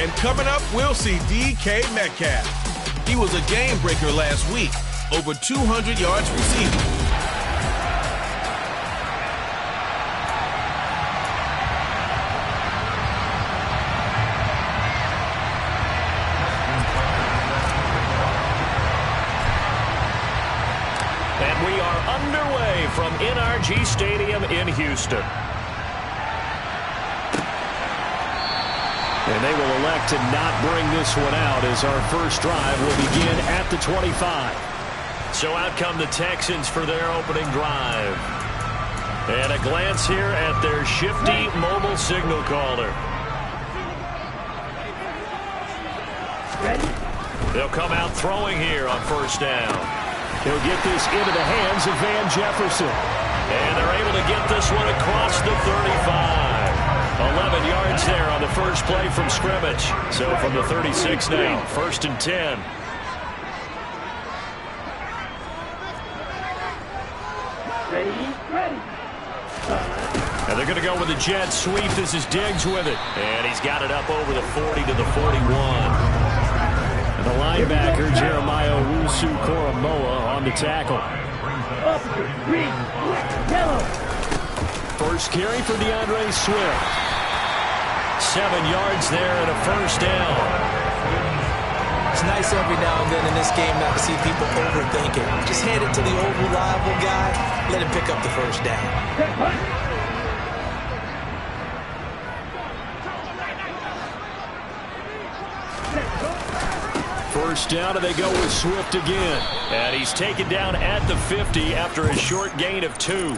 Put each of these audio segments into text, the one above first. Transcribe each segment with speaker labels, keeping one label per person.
Speaker 1: And coming up, we'll see DK Metcalf. He was a game breaker last week, over 200 yards receiving.
Speaker 2: And we are underway from NRG Stadium in Houston. And they will elect to not bring this one out as our first drive will begin at the 25. So out come the Texans for their opening drive. And a glance here at their shifty mobile signal caller. They'll come out throwing here on first down. He'll get this into the hands of Van Jefferson. And they're able to get this one across the 35. 11 yards there on the first play from scrimmage. So from the 36 now, 1st and 10. And they're going to go with a jet sweep. This is Diggs with it. And he's got it up over the 40 to the 41. And the linebacker, Jeremiah Owusu-Koramoah, on the tackle. First carry for DeAndre Swift. 7 yards there and a first down.
Speaker 3: It's nice every now and then in this game not to see people overthink it. Just hand it to the old reliable guy. Let him pick up the first down.
Speaker 2: First down, and they go with Swift again. And he's taken down at the 50 after a short gain of 2.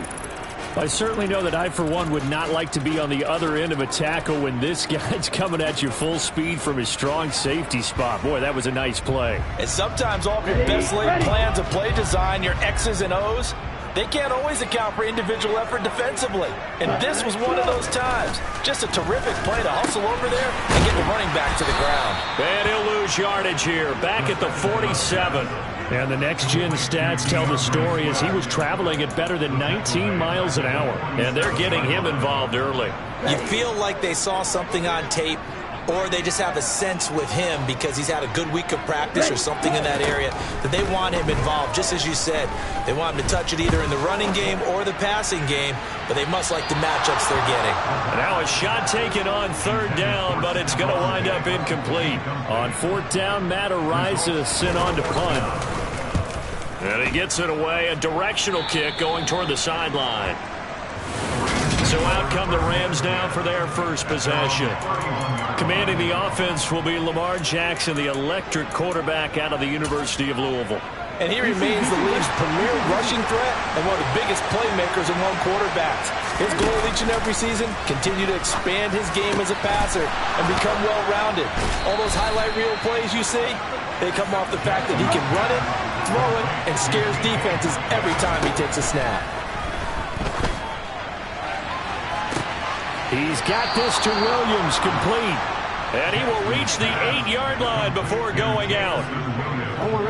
Speaker 2: I certainly know that I, for one, would not like to be on the other end of a tackle when this guy's coming at you full speed from his strong safety spot. Boy, that was a nice play.
Speaker 3: And sometimes all of your best laid plans of play design, your X's and O's, they can't always account for individual effort defensively. And this was one of those times. Just a terrific play to hustle over there and get the running back to the ground.
Speaker 2: And he'll lose yardage here, back at the 47. And the next-gen stats tell the story as he was traveling at better than 19 miles an hour. And they're getting him involved early.
Speaker 3: You feel like they saw something on tape, or they just have a sense with him because he's had a good week of practice or something in that area that they want him involved. Just as you said, they want him to touch it either in the running game or the passing game, but they must like the matchups they're getting.
Speaker 2: And now a shot taken on 3rd down, but it's going to wind up incomplete. On 4th down, Matt Araiza sent on to punt. And he gets it away, a directional kick going toward the sideline. So out come the Rams now for their first possession. Commanding the offense will be Lamar Jackson, the electric quarterback out of the University of Louisville.
Speaker 3: And he remains the league's premier rushing threat and one of the biggest playmakers among quarterbacks. His goal each and every season, continue to expand his game as a passer and become well-rounded. All those highlight reel plays you see, they come off the fact that he can run it, throw it, and scares defenses every time he takes a snap.
Speaker 2: He's got this to Williams, complete. And he will reach the 8-yard line before going out.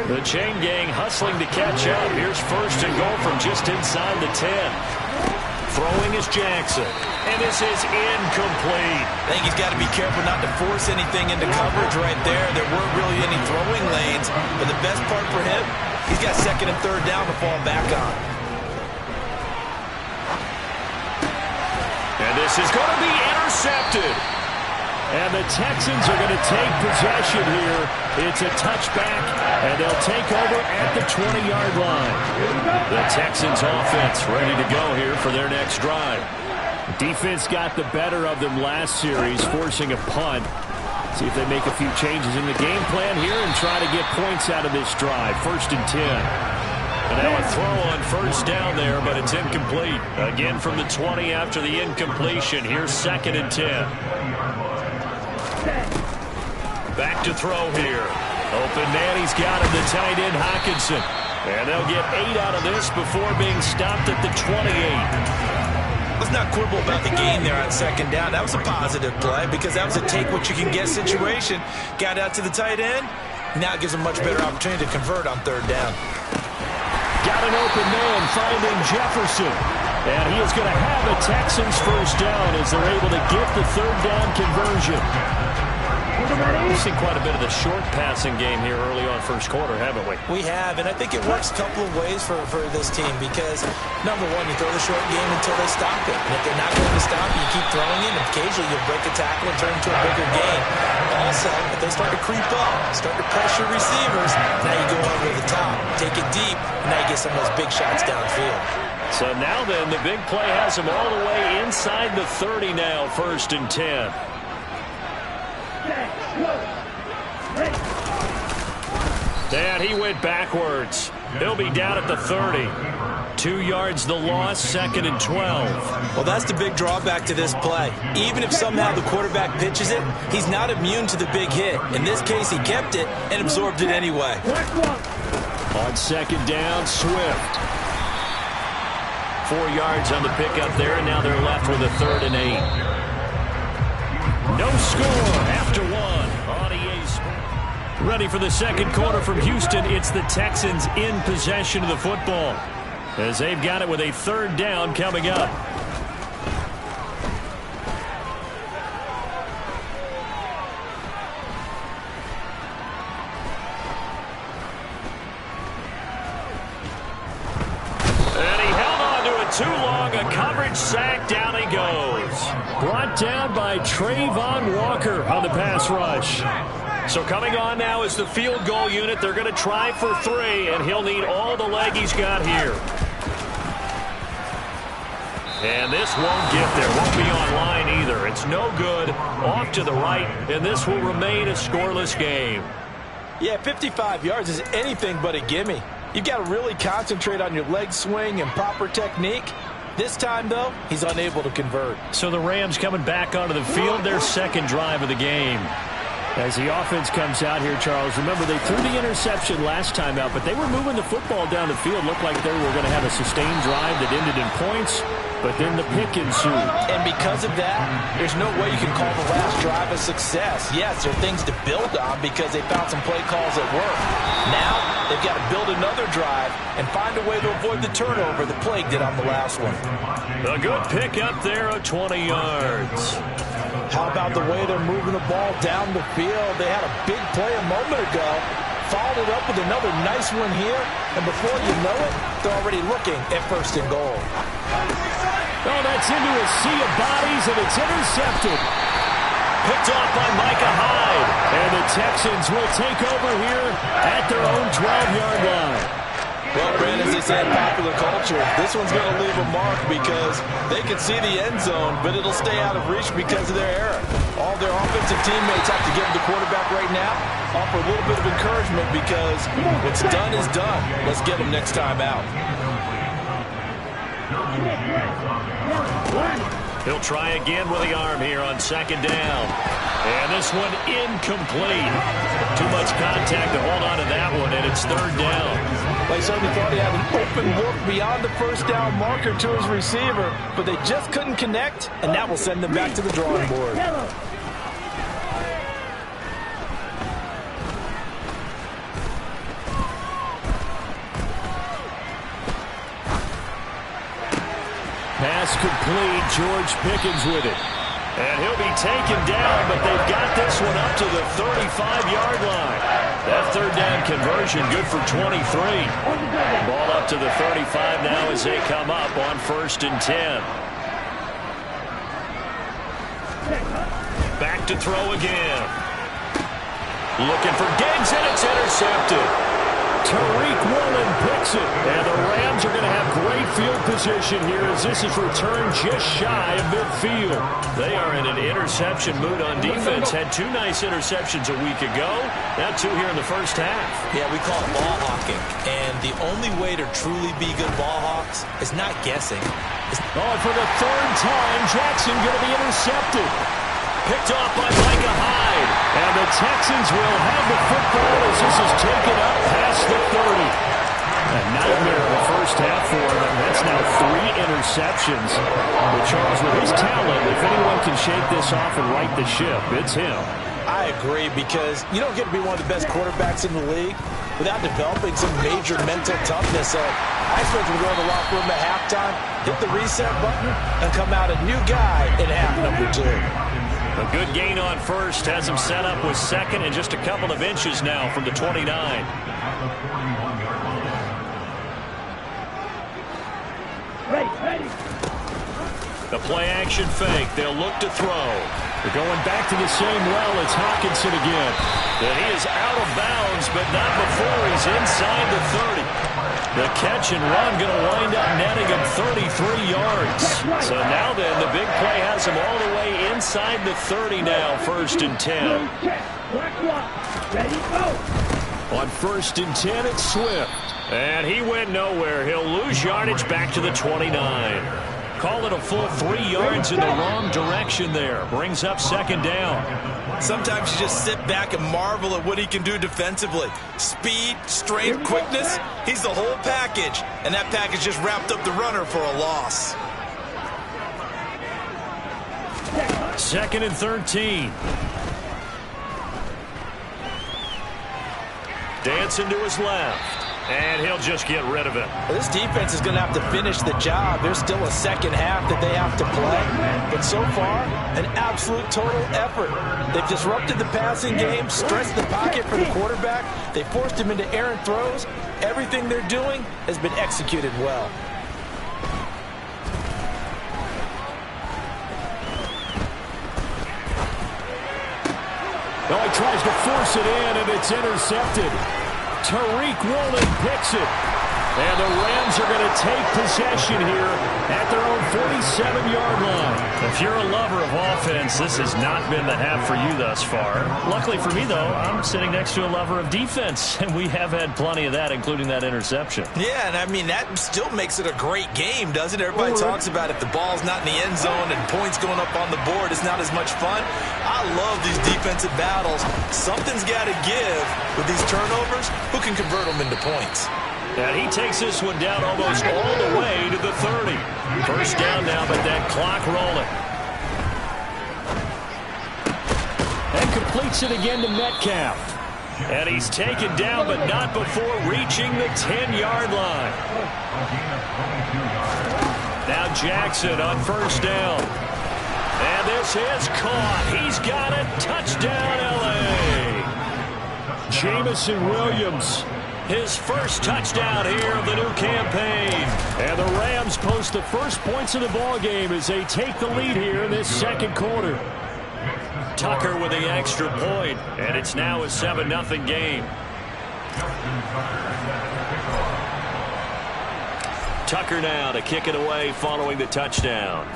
Speaker 2: The chain gang hustling to catch up. Here's 1st and goal from just inside the 10. Throwing is Jackson. And this is incomplete.
Speaker 3: I think he's got to be careful not to force anything into coverage right there. There weren't really any throwing lanes. But the best part for him, he's got 2nd and 3rd down to fall back on.
Speaker 2: And this is going to be intercepted. And the Texans are going to take possession here. It's a touchback, and they'll take over at the 20-yard line. The Texans offense ready to go here for their next drive. Defense got the better of them last series, forcing a punt. See if they make a few changes in the game plan here and try to get points out of this drive. 1st and 10. And now a throw on 1st down there, but it's incomplete. Again from the 20 after the incompletion. Here's 2nd and 10. Back to throw here. Open man, he's got him, the tight end Hockenson. And they'll get 8 out of this before being stopped at the 28.
Speaker 3: Let's not quibble about the game there on 2nd down. That was a positive play because that was a take-what-you-can-get situation. Got out to the tight end. Now it gives him a much better opportunity to convert on 3rd down.
Speaker 2: Got an open man, finding Jefferson. And he is going to have the Texans 1st down as they're able to get the 3rd down conversion. We've seen quite a bit of the short passing game here early on first quarter, haven't we?
Speaker 3: We have, and I think it works a couple of ways for this team because, number one, you throw the short game until they stop it. And if they're not going to stop it, you keep throwing it, and occasionally you'll break a tackle and turn it into a bigger game. Also, if they start to creep up, start to pressure receivers, now you go over the top, take it deep, and now you get some of those big shots downfield.
Speaker 2: So now then, the big play has him all the way inside the 30 now, 1st and 10. And he went backwards. He'll be down at the 30. 2 yards the loss, 2nd and 12.
Speaker 3: Well, that's the big drawback to this play. Even if somehow the quarterback pitches it, he's not immune to the big hit. In this case, he kept it and absorbed it anyway.
Speaker 2: On 2nd down, Swift. 4 yards on the pickup there, and now they're left with a 3rd and 8. No score after one on EA Sports. Ready for the second quarter from Houston. It's the Texans in possession of the football as they've got it with a 3rd down coming up. Too long, a coverage sack, down he goes. Brought down by Trayvon Walker on the pass rush. So coming on now is the field goal unit. They're going to try for 3, and he'll need all the leg he's got here. And this won't get there. Won't be online either. It's no good. Off to the right, and this will remain a scoreless game.
Speaker 3: Yeah, 55 yards is anything but a gimme. You've got to really concentrate on your leg swing and proper technique. This time, though, he's unable to convert.
Speaker 2: So the Rams coming back onto the field, their 2nd drive of the game. As the offense comes out here, Charles, remember they threw the interception last time out, but they were moving the football down the field. Looked like they were going to have a sustained drive that ended in points, but then the pick ensued.
Speaker 3: And because of that, there's no way you can call the last drive a success. Yes, there are things to build on because they found some play calls that work. Now, they've got to build another drive and find a way to avoid the turnover that plagued it on the last one.
Speaker 2: A good pick up there of 20 yards.
Speaker 3: How about the way they're moving the ball down the field? They had a big play a moment ago, followed it up with another nice one here, and before you know it, they're already looking at 1st and goal.
Speaker 2: Oh, that's into a sea of bodies, and it's intercepted. Picked off by Micah Hyde, and the Texans will take over here at their own 12-yard line.
Speaker 3: Well, Brad, as they say in popular culture, this one's going to leave a mark because they can see the end zone, but it'll stay out of reach because of their error. All their offensive teammates have to give the quarterback right now, offer a little bit of encouragement because what's done is done. Let's get them next time out.
Speaker 2: He'll try again with the arm here on 2nd down. And this one incomplete. Too much contact to hold on to that one, and it's 3rd down.
Speaker 3: They certainly thought he had an open look beyond the 1st down marker to his receiver, but they just couldn't connect, and that will send them back to the drawing board.
Speaker 2: Pass complete. George Pickens with it. And he'll be taken down, but they've got this one up to the 35-yard line. That 3rd down conversion good for 23. Ball up to the 35 now as they come up on 1st and 10. Back to throw again. Looking for Diggs, and it's intercepted. Tariq Woolen picks it, and the Rams are going to have great field position here as this is returned just shy of midfield. They are in an interception mood on defense. Had 2 nice interceptions a week ago. Now 2 here in the first half.
Speaker 3: Yeah, we call it ball hawking, and the only way to truly be good ball hawks is not guessing.
Speaker 2: Oh, for the 3rd time, Jackson going to be intercepted. Picked off by Micah Hyde. And the Texans will have the football as this is taken up past the 30. A nightmare of the first half for them. That's now 3 interceptions. But Charles, with his talent, if anyone can shake this off and right the ship, it's him.
Speaker 3: I agree, because you don't get to be one of the best quarterbacks in the league without developing some major mental toughness. So I expect him to go to the locker room at halftime, hit the reset button, and come out a new guy in half number 2.
Speaker 2: A good gain on first has him set up with second and just a couple of inches now from the 29. The play action fake. They'll look to throw. They're going back to the same well. It's Hockenson again. And he is out of bounds, but not before he's inside the 30. The catch and run going to wind up netting him 33 yards. So now then, the big play has him all the way inside the 30 now, 1st and 10. On 1st and 10, it's Swift. And he went nowhere. He'll lose yardage back to the 29. Call it a full 3 yards in the wrong direction there. Brings up 2nd down.
Speaker 3: Sometimes you just sit back and marvel at what he can do defensively. Speed, strength, quickness, he's the whole package. And that package just wrapped up the runner for a loss.
Speaker 2: 2nd and 13. Dancing to his left. And he'll just get rid of it.
Speaker 3: This defense is going to have to finish the job. There's still a second half that they have to play. But so far, an absolute total effort. They've disrupted the passing game, stressed the pocket for the quarterback. They forced him into errant throws. Everything they're doing has been executed well.
Speaker 2: Oh, he tries to force it in, and it's intercepted. Tariq Woolen picks it. And the Rams are going to take possession here at their own 47-yard line. If you're a lover of offense, this has not been the half for you thus far. Luckily for me, though, I'm sitting next to a lover of defense, and we have had plenty of that, including that interception.
Speaker 3: Yeah, and I mean, that still makes it a great game, doesn't it? Everybody talks about if the ball's not in the end zone and points going up on the board, it's not as much fun. I love these defensive battles. Something's got to give with these turnovers. Who can convert them into points?
Speaker 2: And he takes this one down almost all the way to the 30. 1st down now, but that clock rolling. And completes it again to Metcalf. And he's taken down, but not before reaching the 10-yard line. Now Jackson on 1st down. And this is caught. He's got it. Touchdown, L.A. Jamison Williams. His first touchdown here of the new campaign. And the Rams post the first points of the ballgame as they take the lead here in this 2nd quarter. Tucker with the extra point, and it's now a 7-0 game. Tucker now to kick it away following the touchdown.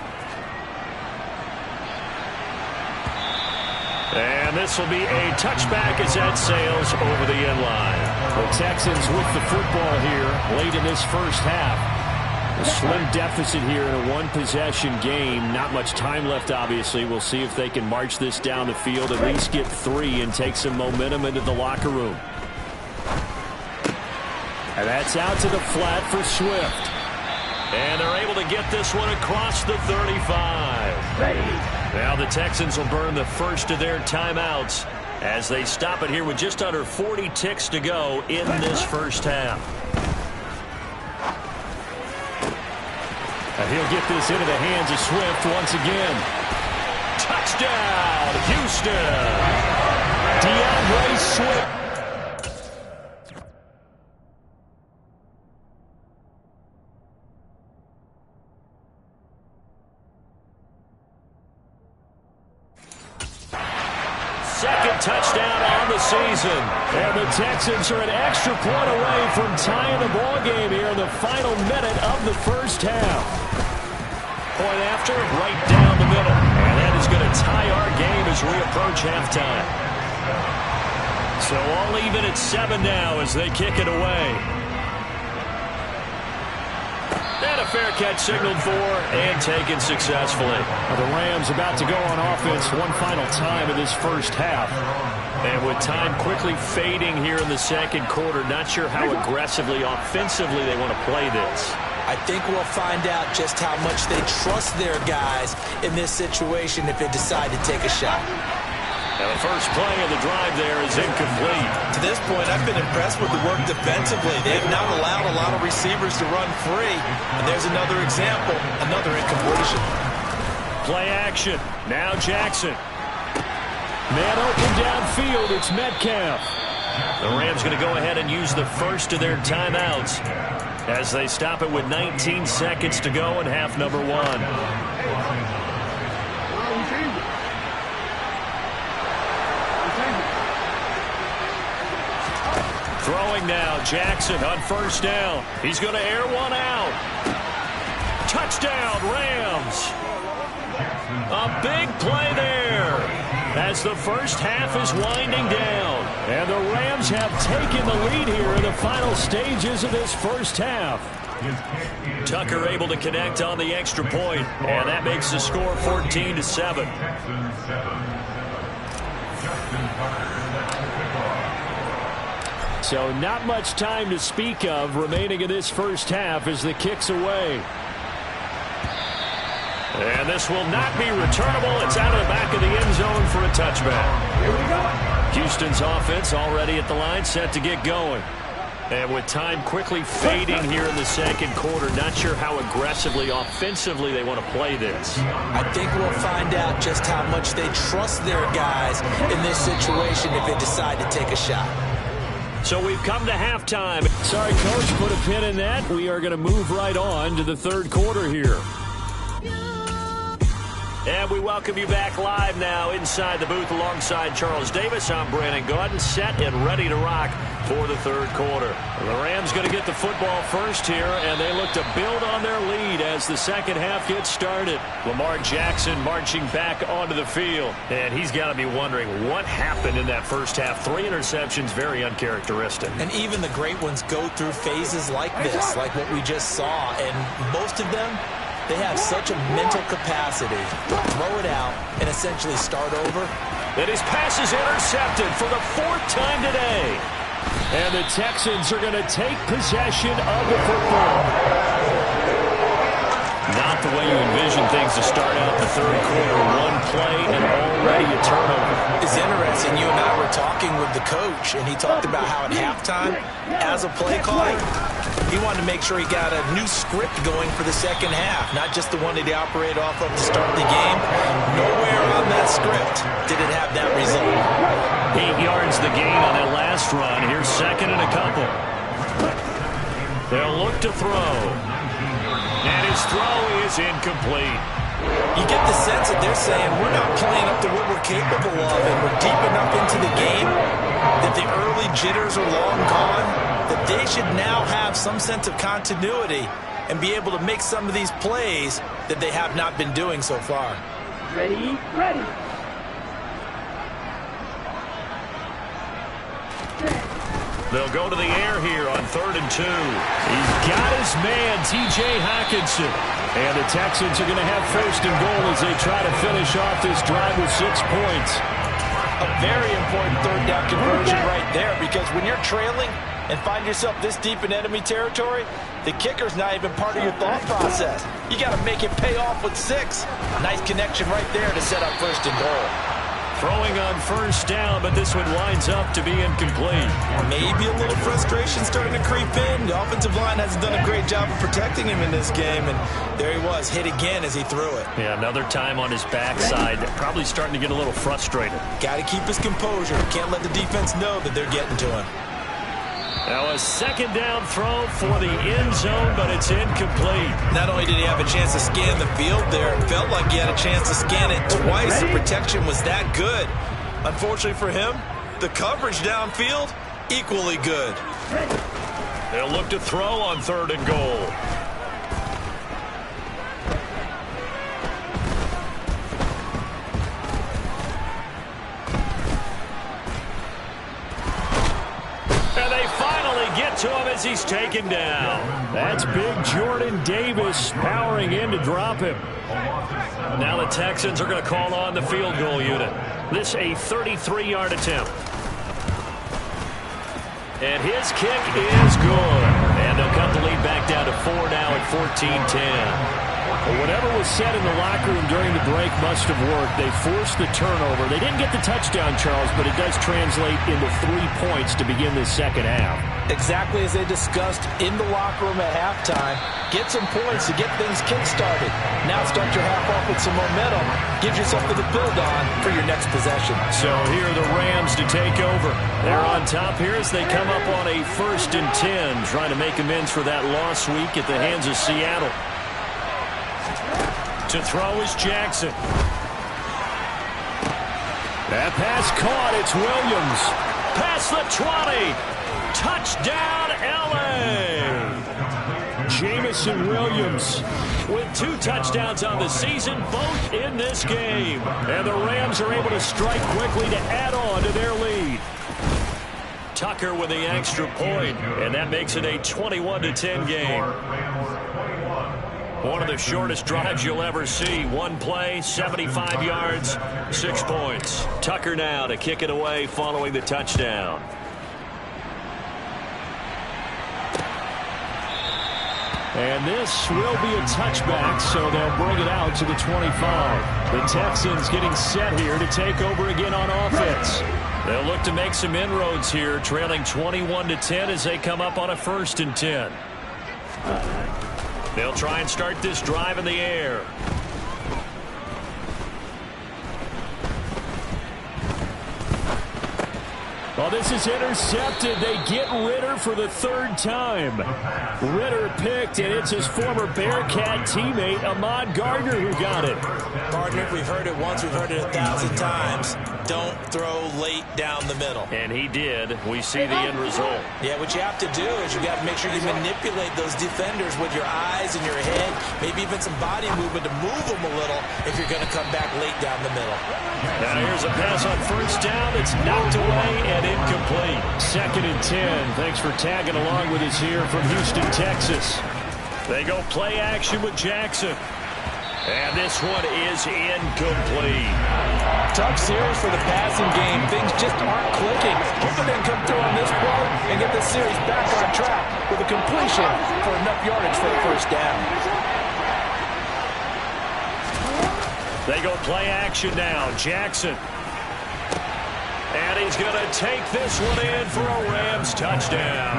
Speaker 2: And this will be a touchback as that sails over the end line. The Texans with the football here late in this 1st half. A slim deficit here in a one-possession game. Not much time left, obviously. We'll see if they can march this down the field, at least get 3 and take some momentum into the locker room. And that's out to the flat for Swift. And they're able to get this one across the 35. Now the Texans will burn the first of their timeouts as they stop it here with just under 40 ticks to go in this 1st half. And he'll get this into the hands of Swift once again. Touchdown, Houston. DeAndre Swift. Touchdown on the season. And the Texans are an extra point away from tying the ball game here in the final minute of the 1st half. Point after, right down the middle. And that is going to tie our game as we approach halftime. So all even at 7 now as they kick it away. And a fair catch signaled for and taken successfully. The Rams about to go on offense one final time in this 1st half. And with time quickly fading here in the 2nd quarter, not sure how aggressively, offensively they want to play this.
Speaker 3: I think we'll find out just how much they trust their guys in this situation if they decide to take a shot.
Speaker 2: And the first play of the drive there is incomplete.
Speaker 3: To this point, I've been impressed with the work defensively. They have not allowed a lot of receivers to run free. And there's another example, another incompletion.
Speaker 2: Play action. Now Jackson. Man open downfield, it's Metcalf. The Rams going to go ahead and use the first of their timeouts as they stop it with 19 seconds to go in half number 1. Throwing now, Jackson on first down. He's going to air one out. Touchdown, Rams. A big play there as the first half is winding down. And the Rams have taken the lead here in the final stages of this first half. Tucker able to connect on the extra point, and that makes the score 14-7. So not much time to speak of remaining in this first half as the kick's away. And this will not be returnable. It's out of the back of the end zone for a touchback. Here we go. Houston's offense already at the line, set to get going. And with time quickly fading here in the second quarter, not sure how aggressively, offensively they want to play this.
Speaker 3: I think we'll find out just how much they trust their guys in this situation if they decide to take a shot.
Speaker 2: So we've come to halftime. Sorry, Coach, put a pin in that. We are going to move right on to the third quarter here. And we welcome you back live now inside the booth alongside Charles Davis. I'm Brandon Gaudin, set and ready to rock for the third quarter. The Rams going to get the football first here, and they look to build on their lead as the second half gets started. Lamar Jackson marching back onto the field, and he's got to be wondering what happened in that first half. 3 interceptions, very uncharacteristic.
Speaker 3: And even the great ones go through phases like this, like what we just saw, and most of them, they have such a mental capacity to throw it out and essentially start over.
Speaker 2: And his pass is intercepted for the 4th time today. And the Texans are going to take possession of the football. Not the way you envision things to start out the third quarter. One play and already a turnover.
Speaker 3: It's interesting. You and I were talking with the coach, and he talked about how at halftime, as a play caller, he wanted to make sure he got a new script going for the second half, not just the one that he operated off of to start the game. Nowhere on that script did it have that result.
Speaker 2: 8 yards the gain on that last run. Here's second and a couple. They'll look to throw. And his throw is incomplete.
Speaker 3: You get the sense that they're saying we're not playing up to what we're capable of, and we're deep enough into the game that the early jitters are long gone, that they should now have some sense of continuity and be able to make some of these plays that they have not been doing so far.
Speaker 4: Ready, ready.
Speaker 2: They'll go to the air here on 3rd and 2. He's got his man, T.J. Hockenson. And the Texans are going to have 1st and goal as they try to finish off this drive with 6 points.
Speaker 3: A very important 3rd down conversion right there, because when you're trailing and find yourself this deep in enemy territory, the kicker's not even part of your thought process. You got to make it pay off with 6. Nice connection right there to set up 1st and goal.
Speaker 2: Throwing on 1st down, but this one winds up to be incomplete.
Speaker 3: Maybe a little frustration starting to creep in. The offensive line hasn't done a great job of protecting him in this game, and there he was, hit again as he threw it.
Speaker 2: Yeah, another time on his backside, probably starting to get a little frustrated.
Speaker 3: Got to keep his composure. Can't let the defense know that they're getting to him.
Speaker 2: Now a 2nd down throw for the end zone, but it's incomplete.
Speaker 3: Not only did he have a chance to scan the field there, it felt like he had a chance to scan it twice. The protection was that good. Unfortunately for him, the coverage downfield, equally good.
Speaker 2: They'll look to throw on 3rd and goal. And they finally get to him as he's taken down. That's big Jordan Davis powering in to drop him. Now the Texans are going to call on the field goal unit. This a 33-yard attempt. And his kick is good. And they'll cut the lead back down to 4 now at 14-10. Well, whatever was said in the locker room during the break must have worked. They forced the turnover. They didn't get the touchdown, Charles, but it does translate into 3 points to begin this second half.
Speaker 3: Exactly as they discussed in the locker room at halftime. Get some points to get things kick-started. Now start your half off with some momentum. Gives you something to build on for your next possession.
Speaker 2: So here are the Rams to take over. They're on top here as they come up on a 1st and 10, trying to make amends for that loss week at the hands of Seattle. To throw is Jackson. That pass caught. It's Williams. Past the 20. Touchdown, L.A. Jamison Williams with 2 touchdowns on the season, both in this game. And the Rams are able to strike quickly to add on to their lead. Tucker with the extra point, and that makes it a 21-10 game. One of the shortest drives you'll ever see. One play, 75 yards, 6 points. Tucker now to kick it away following the touchdown. And this will be a touchback, so they'll bring it out to the 25. The Texans getting set here to take over again on offense. They'll look to make some inroads here, trailing 21-10 as they come up on a 1st and 10. They'll try and start this drive in the air. Well, this is intercepted. They get Ritter for the 3rd time. Ritter picked, and it's his former Bearcat teammate, Ahmad Gardner, who got it.
Speaker 3: Gardner, we've heard it once, we've heard it 1,000 times. Don't throw late down the middle.
Speaker 2: And he did. We see the end result.
Speaker 3: Yeah, what you have to do is you got to make sure you manipulate those defenders with your eyes and your head, maybe even some body movement to move them a little if you're going to come back late down the middle.
Speaker 2: Now here's a pass on 1st down. It's knocked away and incomplete. 2nd and 10. Thanks for tagging along with us here from Houston, Texas. They go play action with Jackson. And this one is incomplete.
Speaker 3: Tough series for the passing game. Things just aren't clicking. Hoping they can come through on this play and get the series back on track with a completion for enough yardage for a 1st down.
Speaker 2: They go play action now. Jackson. And he's going to take this one in for a Rams touchdown.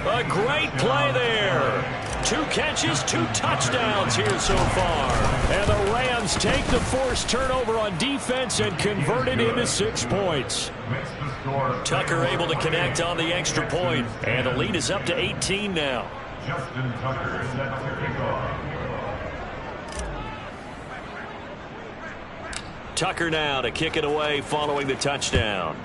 Speaker 2: A great play there. 2 catches, 2 touchdowns here so far. And the Rams take the forced turnover on defense and convert it into 6 points. Tucker able to connect on the extra point. And the lead is up to 18 now. Justin Tucker set to kick off. Tucker now to kick it away following the touchdown.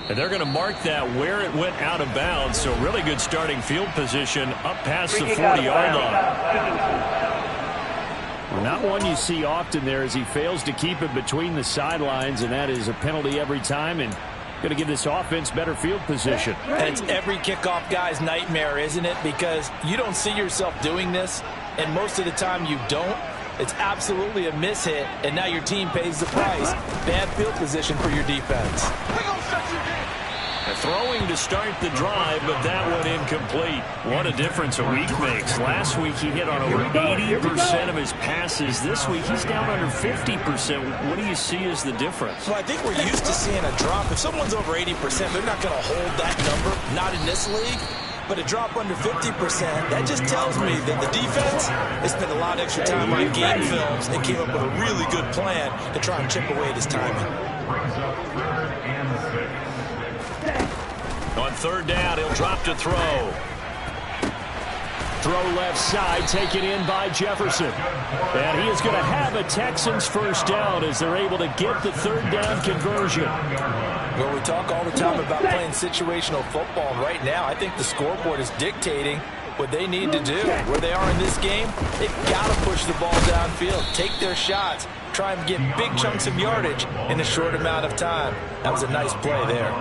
Speaker 2: And they're going to mark that where it went out of bounds. So really good starting field position up past the 40-yard line. Well, not one you see often there as he fails to keep it between the sidelines, and that is a penalty every time and going to give this offense better field position.
Speaker 3: And it's every kickoff guy's nightmare, isn't it? Because you don't see yourself doing this, and most of the time you don't. It's absolutely a mishit, and now your team pays the price. Bad field position for your defense.
Speaker 2: Throwing to start the drive, but that one incomplete. What a difference a week makes. Last week he hit on over 80% of his passes. This week he's down under 50%. What do you see as the difference?
Speaker 3: Well, I think we're used to seeing a drop. If someone's over 80%, they're not going to hold that number. Not in this league. But a drop under 50%, that just tells me that the defense has spent a lot of extra time on game films and came up with a really good plan to try and chip away at his timing.
Speaker 2: On 3rd down, he'll drop to throw. Throw left side, taken in by Jefferson. And he is going to have a Texans 1st down as they're able to get the 3rd down conversion.
Speaker 3: Well, we talk all the time about playing situational football. And right now, I think the scoreboard is dictating what they need to do. Where they are in this game, they've got to push the ball downfield, take their shots, try and get big chunks of yardage in a short amount of time. That was a nice play there.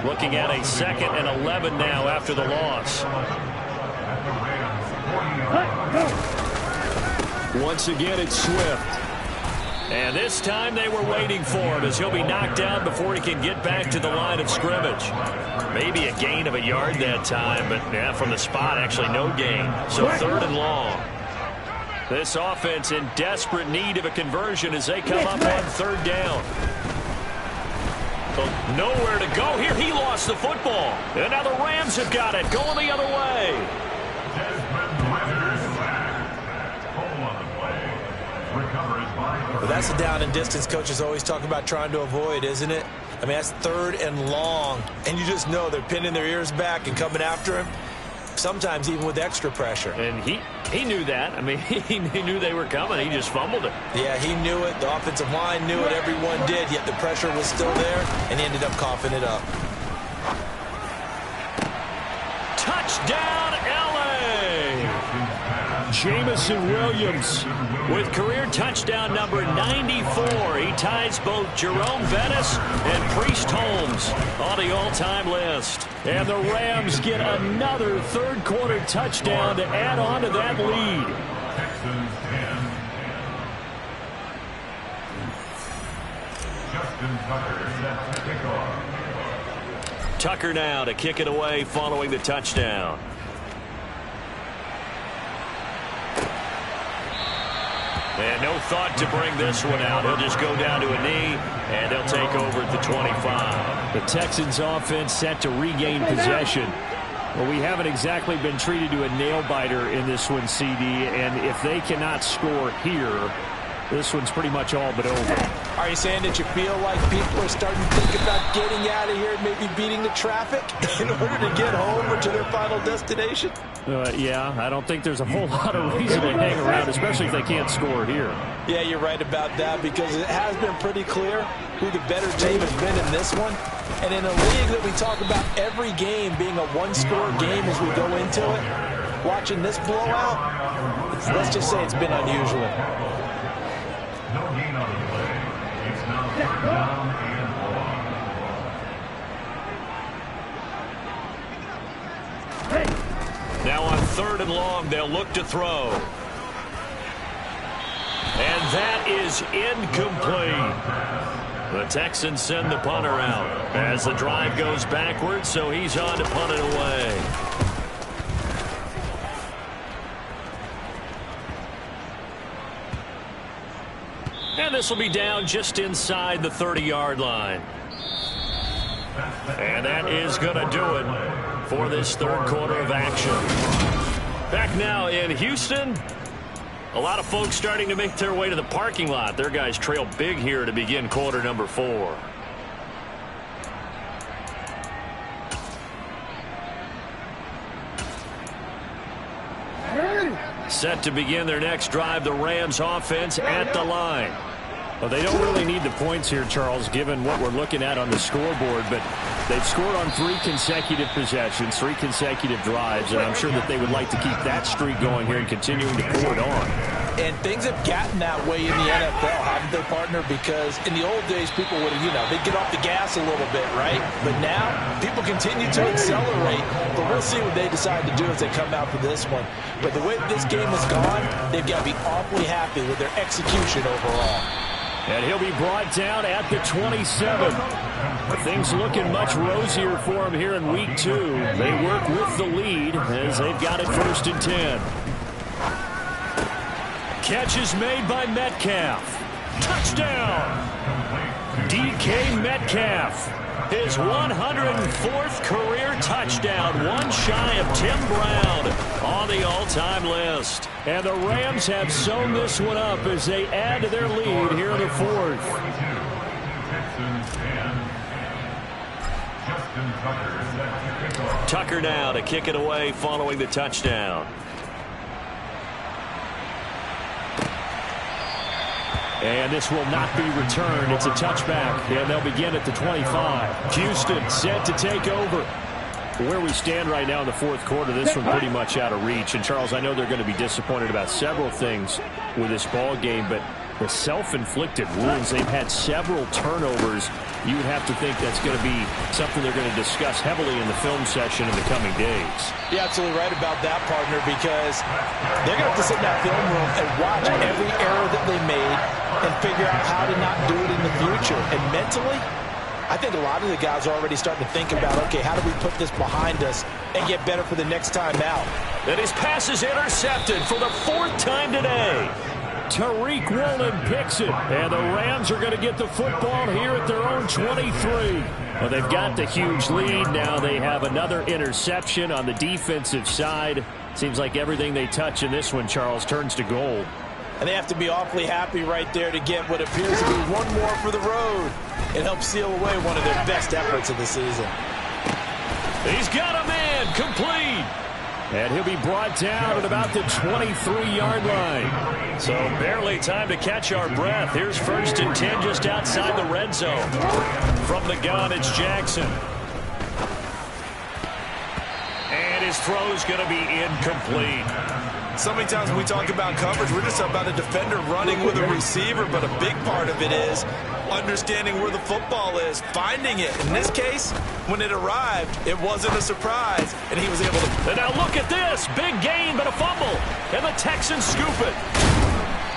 Speaker 2: Looking at a 2nd and 11 now after the loss. Once again, it's Swift. And this time they were waiting for him as he'll be knocked down before he can get back to the line of scrimmage. Maybe a gain of a yard that time, but yeah, from the spot, actually no gain. So 3rd and long. This offense in desperate need of a conversion as they come up on 3rd down. Well, nowhere to go here. He lost the football. And now the Rams have got it, going the other way.
Speaker 3: Well, that's the down and distance coaches always talk about trying to avoid, isn't it? I mean, that's 3rd and long, and you just know they're pinning their ears back and coming after him, sometimes even with extra pressure.
Speaker 2: And he knew that. I mean, he knew they were coming. He just fumbled it.
Speaker 3: Yeah, he knew it. The offensive line knew it. Everyone did, yet the pressure was still there, and he ended up coughing it up.
Speaker 2: Touchdown, L.A. Jameson Williams with career touchdown number 94. He ties both Jerome Bettis and Priest Holmes on the all-time list. And the Rams get another 3rd quarter touchdown to add on to that lead. Tucker now to kick it away following the touchdown. And no thought to bring this one out. He'll just go down to a knee, and they'll take over at the 25. The Texans offense set to regain possession. Well, we haven't exactly been treated to a nail-biter in this one, CD, and if they cannot score here, this one's pretty much all but over.
Speaker 3: Are you saying that you feel like people are starting to think about getting out of here and maybe beating the traffic in order to get home or to their final destination?
Speaker 2: Yeah, I don't think there's a whole lot of reason to hang around, especially if they can't score here.
Speaker 3: Yeah, you're right about that because it has been pretty clear who the better team has been in this one. And in a league that we talk about every game being a one-score game as we go into it, watching this blowout, let's just say it's been unusual.
Speaker 2: Now on 3rd and long, they'll look to throw. And that is incomplete. The Texans send the punter out as the drive goes backwards, so he's on to punt it away. And this will be down just inside the 30-yard line. And that is going to do it for this 3rd quarter of action. Back now in Houston. A lot of folks starting to make their way to the parking lot. Their guys trail big here to begin quarter number 4. Set to begin their next drive, the Rams offense at the line. Well, they don't really need the points here, Charles, given what we're looking at on the scoreboard, but they've scored on 3 consecutive possessions, 3 consecutive drives, and I'm sure that they would like to keep that streak going here and continuing to pour it on.
Speaker 3: And things have gotten that way in the NFL, haven't they, partner? Because in the old days, people would have, they'd get off the gas a little bit, right? But now, people continue to accelerate, but we'll see what they decide to do as they come out for this one. But the way this game has gone, they've got to be awfully happy with their execution overall.
Speaker 2: And he'll be brought down at the 27. Things looking much rosier for him here in week 2. They work with the lead as they've got it 1st and 10. Catch is made by Metcalf. Touchdown! DK Metcalf. His 104th career touchdown, one shy of Tim Brown on the all-time list. And the Rams have sewn this one up as they add to their lead here in the 4th. Tucker now to kick it away following the touchdown. And this will not be returned. It's a touchback, and they'll begin at the 25. Houston set to take over. Where we stand right now in the 4th quarter, this one pretty much out of reach. And, Charles, I know they're going to be disappointed about several things with this ball game, but The self-inflicted wounds. They've had several turnovers. You would have to think that's going to be something they're going to discuss heavily in the film session in the coming days.
Speaker 3: You're absolutely right about that, partner, because they're going to have to sit in that film room and watch every error that they made and figure out how to not do it in the future. And mentally, I think a lot of the guys are already starting to think about, okay, how do we put this behind us and get better for the next time out?
Speaker 2: And his pass is intercepted for the 4th time today. Tariq Woolen picks it, and the Rams are going to get the football here at their own 23. Well, they've got the huge lead. Now they have another interception on the defensive side. Seems like everything they touch in this one, Charles, turns to gold.
Speaker 3: And they have to be awfully happy right there to get what appears to be one more for the road. It helps seal away one of their best efforts of the season.
Speaker 2: He's got a man complete. And he'll be brought down at about the 23-yard line. So barely time to catch our breath. Here's 1st and 10 just outside the red zone. From the gun, it's Jackson. And his throw's going to be incomplete.
Speaker 3: So many times when we talk about coverage, we're just about a defender running with a receiver, but a big part of it is understanding where the football is, finding it. In this case, when it arrived, it wasn't a surprise, and he was able to...
Speaker 2: And now look at this. Big gain, but a fumble. And the Texans scoop it.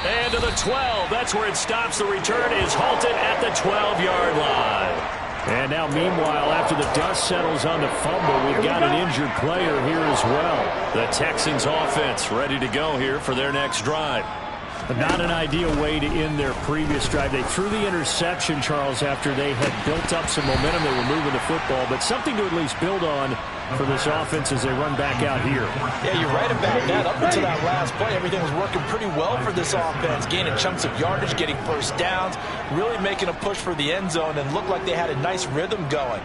Speaker 2: And to the 12. That's where it stops. The return is halted at the 12-yard line. And now, meanwhile, after the dust settles on the fumble, we've got an injured player here as well. The Texans offense ready to go here for their next drive. But not an ideal way to end their previous drive. They threw the interception, Charles, after they had built up some momentum. They were moving the football, but something to at least build on for this offense as they run back out here.
Speaker 3: Yeah, you're right about that. Up until that last play, everything was working pretty well for this offense, gaining chunks of yardage, getting first downs, really making a push for the end zone, and looked like they had a nice rhythm going.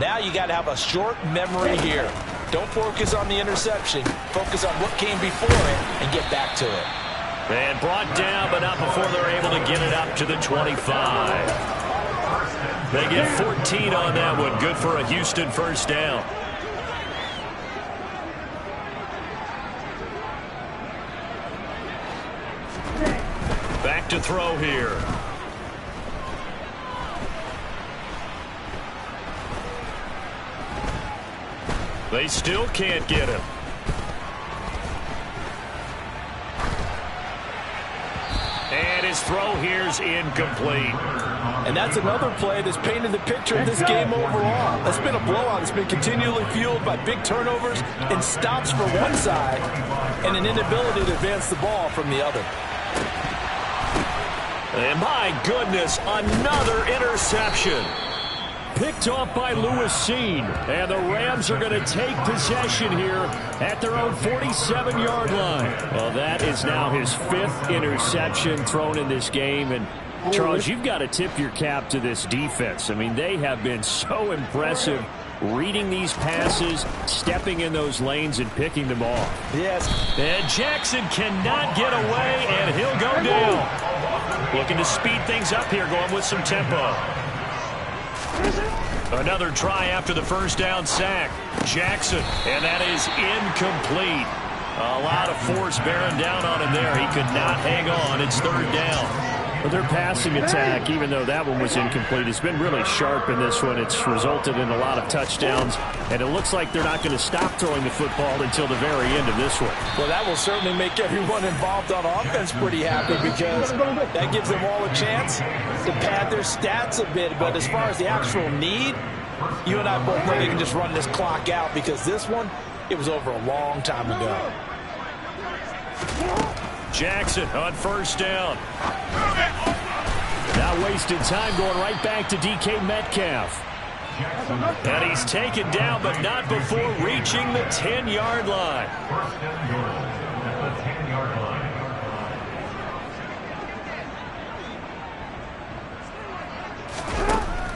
Speaker 3: Now you got to have a short memory here. Don't focus on the interception. Focus on what came before it and get back to it.
Speaker 2: And brought down, but not before they're able to get it up to the 25. They get 14 on that one. Good for a Houston first down. Back to throw here. They still can't get him. And his throw here's incomplete.
Speaker 3: And that's another play that's painted the picture of this game overall. It's been a blowout. It's been continually fueled by big turnovers and stops for one side and an inability to advance the ball from the other.
Speaker 2: And my goodness, another interception. Picked off by Lewis Cine. And the Rams are going to take possession here at their own 47-yard line. Well, that is now his 5th interception thrown in this game. And, Charles, you've got to tip your cap to this defense. I mean, they have been so impressive reading these passes, stepping in those lanes, and picking them off.
Speaker 3: Yes.
Speaker 2: And Jackson cannot get away, and he'll go down. Looking to speed things up here, going with some tempo. Another try after the first down sack. Jackson, and that is incomplete. A lot of force bearing down on him there. He could not hang on. It's 3rd down. But their passing attack, even though that one was incomplete, has been really sharp in this one. It's resulted in a lot of touchdowns, and it looks like they're not going to stop throwing the football until the very end of this one.
Speaker 3: Well, that will certainly make everyone involved on offense pretty happy because that gives them all a chance to pad their stats a bit. But as far as the actual need, you and I both know they can just run this clock out because this one, it was over a long time ago.
Speaker 2: Jackson on first down. Not wasting time, going right back to DK Metcalf. And he's taken down, but not before reaching the 10-yard line.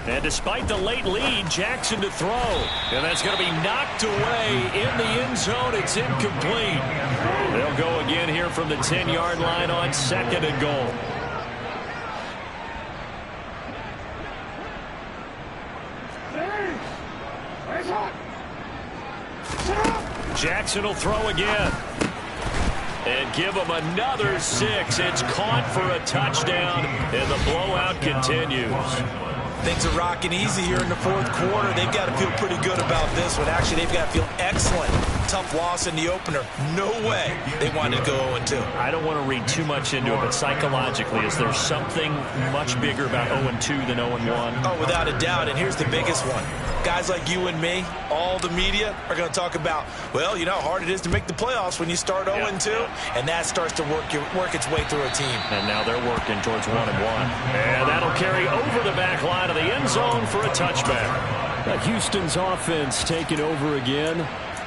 Speaker 2: And despite the late lead, Jackson to throw. And that's going to be knocked away in the end zone. It's incomplete. They'll go again here from the 10-yard line on 2nd and goal. Jackson will throw again. And give them another 6. It's caught for a touchdown, and the blowout continues.
Speaker 3: Things are rocking easy here in the fourth quarter. They've got to feel pretty good about this one. Actually, they've got to feel excellent. Tough loss in the opener. No way they wanted to go 0-2.
Speaker 2: I don't want to read too much into it, but psychologically, is there something much bigger about 0-2 than 0-1?
Speaker 3: Oh, without a doubt, and here's the biggest one. Guys like you and me, all the media, are going to talk about, well, you know how hard it is to make the playoffs when you start 0-2, and that starts to work its way through a team.
Speaker 2: And now they're working towards 1-1. And that'll carry over the back line of the end zone for a touchback. Houston's offense taking over again.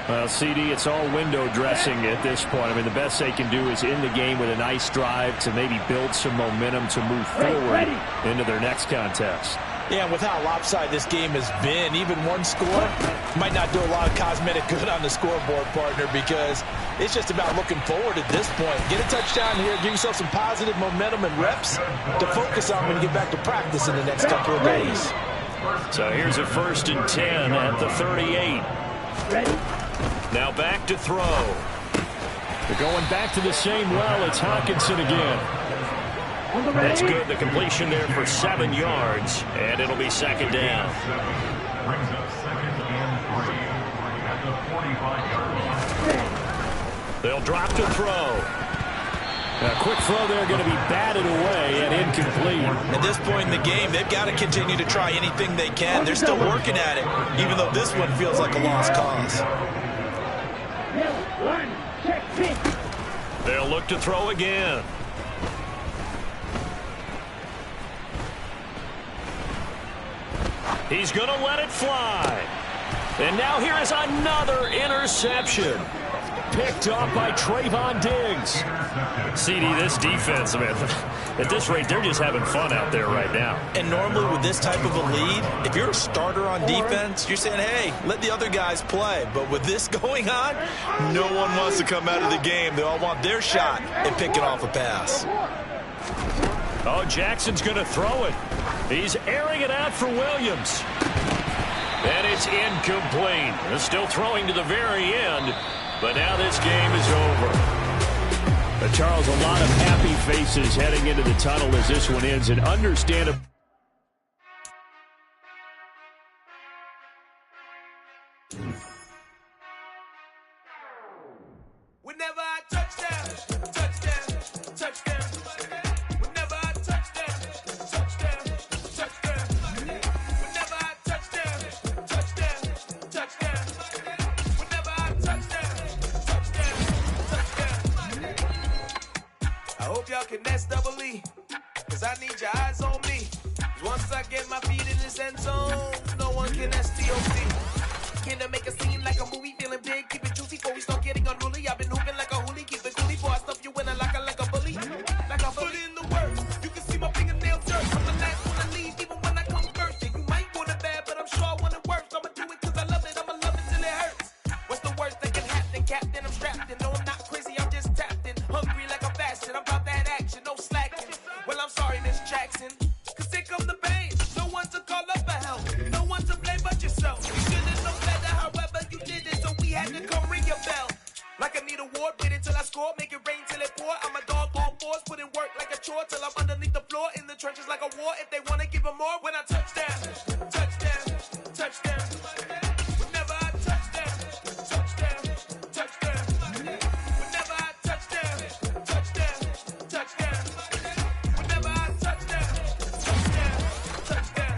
Speaker 2: Well, CD, it's all window dressing at this point. I mean, the best they can do is end the game with a nice drive to maybe build some momentum to move forward into their next contest.
Speaker 3: Yeah, and with how lopsided this game has been, even one score might not do a lot of cosmetic good on the scoreboard, partner, because it's just about looking forward at this point. Get a touchdown here, give yourself some positive momentum and reps to focus on when you get back to practice in the next couple of days.
Speaker 2: So here's a 1st and 10 at the 38. Now back to throw. They're going back to the same well. It's Hockenson again. That's good. The completion there for 7 yards, and it'll be 2nd down. They'll drop to throw. A quick throw there going to be batted away and incomplete.
Speaker 3: At this point in the game, they've got to continue to try anything they can. They're still working at it, even though this one feels like a lost cause.
Speaker 2: They'll look to throw again. He's going to let it fly. And now here is another interception. Picked up by Trayvon Diggs. CD, this defense, man, at this rate, they're just having fun out there right now.
Speaker 3: And normally with this type of a lead, if you're a starter on defense, you're saying, hey, let the other guys play. But with this going on, no one wants to come out of the game. They all want their shot at picking off a pass.
Speaker 2: Oh, Jackson's going to throw it. He's airing it out for Williams. And it's incomplete. They're still throwing to the very end, but now this game is over. Charles, a lot of happy faces heading into the tunnel as this one ends, and understandable.
Speaker 5: Whenever I touchdown, touchdown, touchdown. Whenever I touchdown, touchdown, touchdown. Whenever I touchdown, touchdown, touchdown. Whenever I touchdown, touchdown, touchdown. I hope y'all can nest double E, cause I need your eyes on me. Cause once I get my feet in this end zone, no one can STOC. Can I make a scene like a movie, feeling big, keep it juicy before we start getting unruly. I've been hooping like a hoolie, keep it coolie before I stuff you in a locker like a bully. Like I put in the work, you can see my fingernails dirt. I'm the last one to leave, even when I come first. Yeah, you might want it bad, but I'm sure I want it worse. I'ma do it cause I love it, I'ma love it till it hurts. What's the worst that can happen, Captain? I'm strapped in, no I'm not crazy, I'm just tapped in. Hungry like a fashion, I'm about that action, no slacking. Well, I'm sorry, Miss Jackson, cause here come the pain. No one to call up for help, no one to blame but yourself. You should've known better, however you did it, so we had to come ring your bell. Like I need a ward, wait until I score, make it rain till it pour. I'm a dog on fours, put in work like a chore till I'm underneath the floor, in the trenches like a war. If they wanna give them more, when I touchdown, touchdown, touchdown. Whenever I touchdown, touchdown, touchdown. Whenever I touchdown, touchdown, touchdown. Whenever I touchdown, touchdown, touchdown.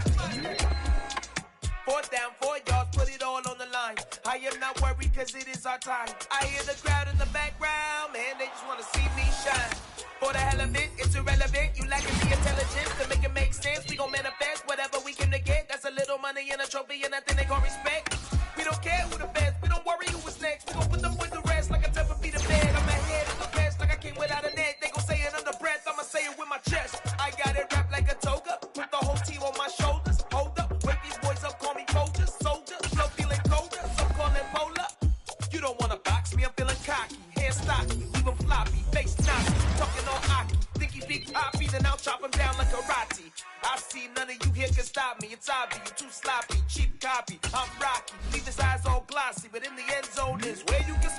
Speaker 5: 4th down, 4 yards, put it all on the line. I am not worried cause it is our time. I hear the crowd in the background, man, they just wanna see me shine. For the hell of it, it's irrelevant. You lacking the intelligence to make it make sense. We gon' manifest whatever we came to get. That's a little money and a trophy and nothing they gon' respect. We don't care who the best, we don't worry who was next. We gon' put them boys to rest like a 10-feet of bed. I'm ahead of the best like I came without a net. They gon' say it under breath, I'ma say it with my chest. I got it wrapped like a toga, put the whole team on my shoulders. Hold up, wake these boys up, call me soldier, soldier. Flow feeling colder, some call it polar. You don't wanna box me, I'm feeling cocky. Hair stocky, even floppy, face knocky. Talking on hockey, think he big poppy, then I'll chop him down like karate. I see none of you here can stop me. It's obvious, you too sloppy, cheap copy. I'm Rocky, leave his eyes all glossy, but in the end zone is where you can